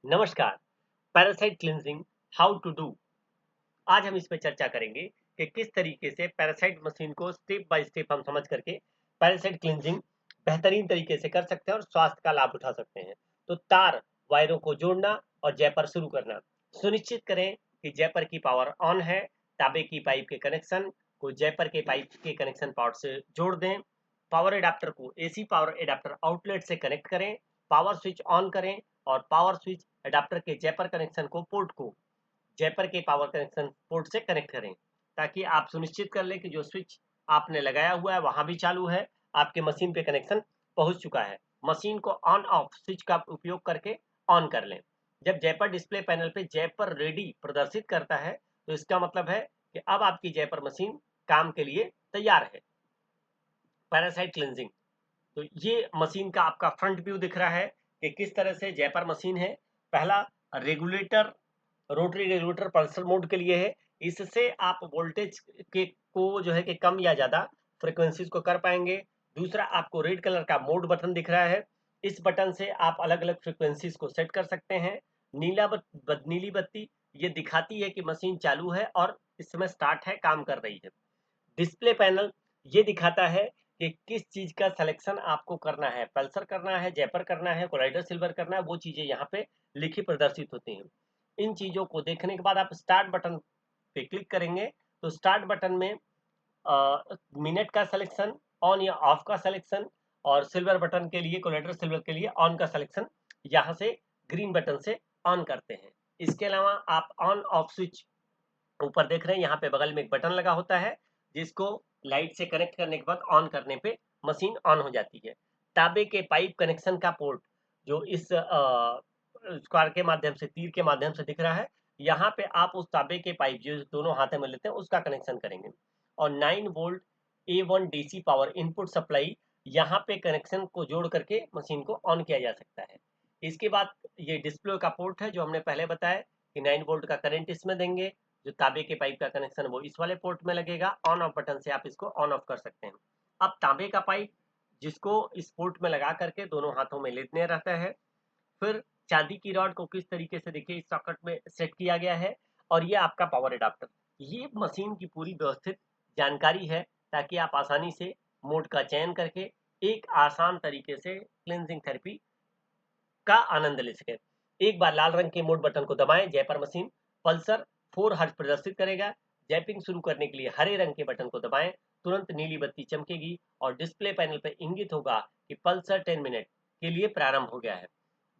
नमस्कार। Parasite cleansing how to do. आज हम इस पे चर्चा करेंगे कि किस तरीके से पैरासाइट मशीन को स्टेप बाय स्टेप हम समझ करके पैरासाइट क्लिनजिंग बेहतरीन तरीके से कर सकते हैं और स्वास्थ्य का लाभ उठा सकते हैं। तो तार वायरों को जोड़ना और जयपर शुरू करना। सुनिश्चित करें कि जयपर की पावर ऑन है। तांबे की पाइप के कनेक्शन को जयपर के पाइप के कनेक्शन पॉट से जोड़ दें। पावर एडाप्टर को एसी पावर एडाप्टर आउटलेट से कनेक्ट करें। पावर स्विच ऑन करें और पावर स्विच एडाप्टर के जयपर कनेक्शन को पोर्ट को जयपर के पावर कनेक्शन पोर्ट से कनेक्ट करें, ताकि आप सुनिश्चित कर लें कि जो स्विच आपने लगाया हुआ है वहां भी चालू है, आपके मशीन पे कनेक्शन पहुंच चुका है। मशीन को ऑन ऑफ स्विच का उपयोग करके ऑन कर लें। जब जयपर डिस्प्ले पैनल पे जयपर रेडी प्रदर्शित करता है तो इसका मतलब है कि अब आपकी जयपर मशीन काम के लिए तैयार है। पैरासाइट क्लिनजिंग, तो ये मशीन का आपका फ्रंट व्यू दिख रहा है कि किस तरह से जयपर मशीन है। पहला regulator, rotary regulator Pulsar mode के लिए है। इससे आप वोल्टेज के को जो है कि कम या ज्यादा फ्रीक्वेंसीज को कर पाएंगे। दूसरा, आपको रेड कलर का मोड बटन दिख रहा है। इस बटन से आप अलग अलग फ्रीक्वेंसीज को सेट कर सकते हैं। नीली बत्ती ये दिखाती है कि मशीन चालू है और इस समय स्टार्ट है, काम कर रही है। डिस्प्ले पैनल ये दिखाता है कि किस चीज का सिलेक्शन आपको करना है, पल्सर करना है, जयपर करना है, कोलाइडर सिल्वर करना है, वो चीजें यहाँ पे लिखी प्रदर्शित होती हैं। इन चीजों को देखने के बाद आप स्टार्ट बटन पे क्लिक करेंगे तो स्टार्ट बटन में मिनट का सिलेक्शन, ऑन या ऑफ का सिलेक्शन और सिल्वर बटन के लिए, कोलाइडर सिल्वर के लिए ऑन का सिलेक्शन यहाँ से ग्रीन बटन से ऑन करते हैं। इसके अलावा आप ऑन ऑफ स्विच ऊपर देख रहे हैं, यहाँ पे बगल में एक बटन लगा होता है जिसको लाइट से कनेक्ट करने के बाद ऑन करने पे मशीन ऑन हो जाती है। तांबे के पाइप कनेक्शन का पोर्ट जो इस स्क्वायर के माध्यम से, तीर के माध्यम से दिख रहा है, यहाँ पे आप उस तांबे के पाइप जो दोनों हाथों में लेते हैं उसका कनेक्शन करेंगे। और 9 volt A1 DC power input supply, यहाँ पे कनेक्शन को जोड़ करके मशीन को ऑन किया जा सकता है। इसके बाद ये डिस्प्ले का पोर्ट है जो हमने पहले बताया कि 9 वोल्ट का करंट इसमें देंगे। जो तांबे के पाइप का कनेक्शन वो इस वाले पोर्ट में लगेगा। ऑन ऑफ बटन से आप इसको ऑन ऑफ कर सकते हैं। अब तांबे का पाइप जिसको इस पोर्ट में लगा करके दोनों हाथों में लेने रहता है। फिर चांदी की रॉड को किस तरीके से देखिए इस सॉकेट में सेट किया गया है। और ये आपका पावर एडाप्टर, ये मशीन की पूरी व्यवस्थित जानकारी है, ताकि आप आसानी से मोड का चयन करके एक आसान तरीके से क्लिनजिंग थेरेपी का आनंद ले सके। एक बार लाल रंग के मोड बटन को दबाएं, जयपर मशीन पल्सर 4 हर्ट्ज प्रदर्शित करेगा। जैपिंग शुरू करने के लिए हरे रंग के बटन को दबाएं, तुरंत नीली बत्ती चमकेगी और डिस्प्ले पैनल पर इंगित होगा कि पल्सर 10 मिनट के लिए प्रारंभ हो गया है।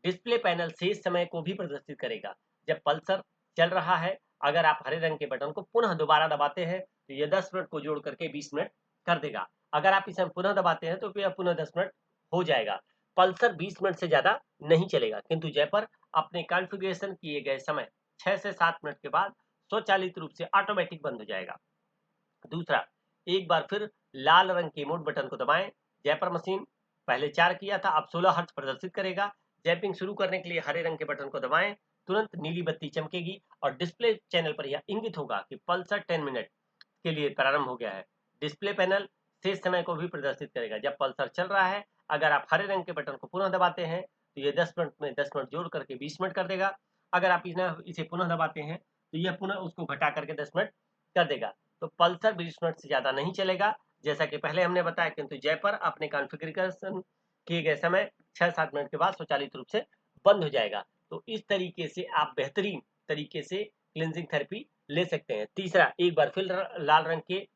डिस्प्ले पैनल शेष समय को भी प्रदर्शित करेगा जब पल्सर चल रहा है। अगर आप हरे रंग के बटन को पुनः दोबारा दबाते हैं तो यह 10 मिनट को जोड़ करके 20 मिनट कर देगा। अगर आप इसे पुनः दबाते हैं तो यह पुनः 10 मिनट हो जाएगा। पल्सर 20 मिनट से ज्यादा नहीं चलेगा, किंतु जयपर अपने कॉन्फ़िगरेशन किए गए समय 6 से 7 मिनट के बाद स्वचालित रूप से ऑटोमेटिक बंद हो जाएगा। दूसरा, एक बार फिर लाल रंग के मोड बटन को दबाएं। जयपर मशीन पहले 4 किया था, अब 16 हर्ट्ज प्रदर्शित करेगा। जैपिंग शुरू करने के लिए हरे रंग के बटन को दबाएं, तुरंत नीली बत्ती चमकेगी और डिस्प्ले चैनल पर यह इंगित होगा कि पल्सर 10 मिनट के लिए प्रारंभ हो गया है। डिस्प्ले पैनल शेष समय को भी प्रदर्शित करेगा जब पल्सर चल रहा है। अगर आप हरे रंग के बटन को पुनः दबाते हैं तो ये 10 मिनट में 10 मिनट जोड़ करके 20 मिनट कर देगा। अगर आप इसे पुनः दबाते हैं तो यह पुनः उसको घटा करके 10 मिनट कर देगा। तो पल्सर 20 मिनट से ज्यादा नहीं चलेगा, जैसा कि पहले हमने बताया, किंतु जयपर अपने कॉन्फ़िगरेशन किए गए समय 6-7 मिनट के बाद स्वचालित रूप से बंद हो जाएगा। तो इस तरीके से आप बेहतरीन तरीके से क्लिनजिंग थेरेपी ले सकते हैं। तीसरा, एक बार फिर लाल रंग के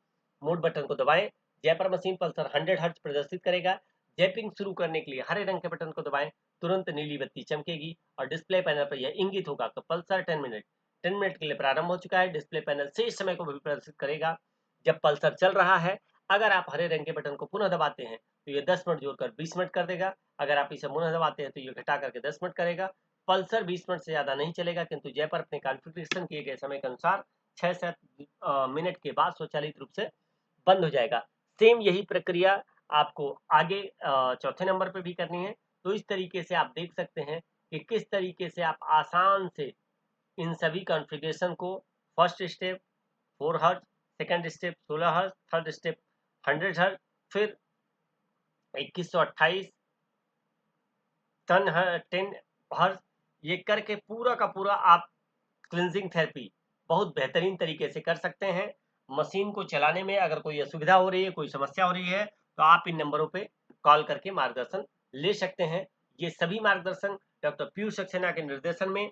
मोड बटन को दबाएं। जयपर मशीन पल्सर 100 हर्ट्ज प्रदर्शित करेगा। जैपिंग शुरू करने के लिए हरे रंग के बटन को दबाएं, तुरंत नीली बत्ती चमकेगी और डिस्प्ले पैनल पर यह इंगित होगा कि पल्सर 10 मिनट के लिए प्रारंभ हो चुका है। डिस्प्ले पैनल शेष समय को भी प्रदर्शित करेगा जब पल्सर चल रहा है। अगर आप हरे रंग के बटन को पुनः दबाते हैं तो ये 10 मिनट जोड़कर 20 मिनट कर देगा। अगर आप इसे पुनः दबाते हैं तो ये घटा करके 10 मिनट करेगा। पल्सर 20 मिनट से ज्यादा नहीं चलेगा, किंतु जयपर अपने कॉन्फ़िगरेशन किए गए समय के अनुसार 6 से मिनट के बाद स्वचालित रूप से बंद हो जाएगा। सेम यही प्रक्रिया आपको आगे चौथे नंबर पे भी करनी है। तो इस तरीके से आप देख सकते हैं कि किस तरीके से आप आसान से इन सभी कॉन्फ़िगरेशन को, first step 4 hertz, second step 16 hertz, third step 100 hertz, फिर 2128 10 हर्ट्ज ये करके पूरा का पूरा आप क्लिनजिंग थेरेपी बहुत बेहतरीन तरीके से कर सकते हैं। मशीन को चलाने में अगर कोई असुविधा हो रही है, कोई समस्या हो रही है, तो आप इन नंबरों पे कॉल करके मार्गदर्शन ले सकते हैं। ये सभी मार्गदर्शन डॉक्टर पीयूष सक्सेना के निर्देशन में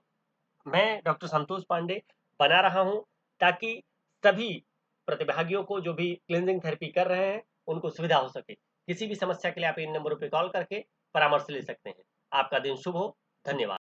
मैं डॉक्टर संतोष पांडे बना रहा हूं, ताकि सभी प्रतिभागियों को जो भी क्लींजिंग थेरेपी कर रहे हैं उनको सुविधा हो सके। किसी भी समस्या के लिए आप इन नंबरों पे कॉल करके परामर्श ले सकते हैं। आपका दिन शुभ हो। धन्यवाद।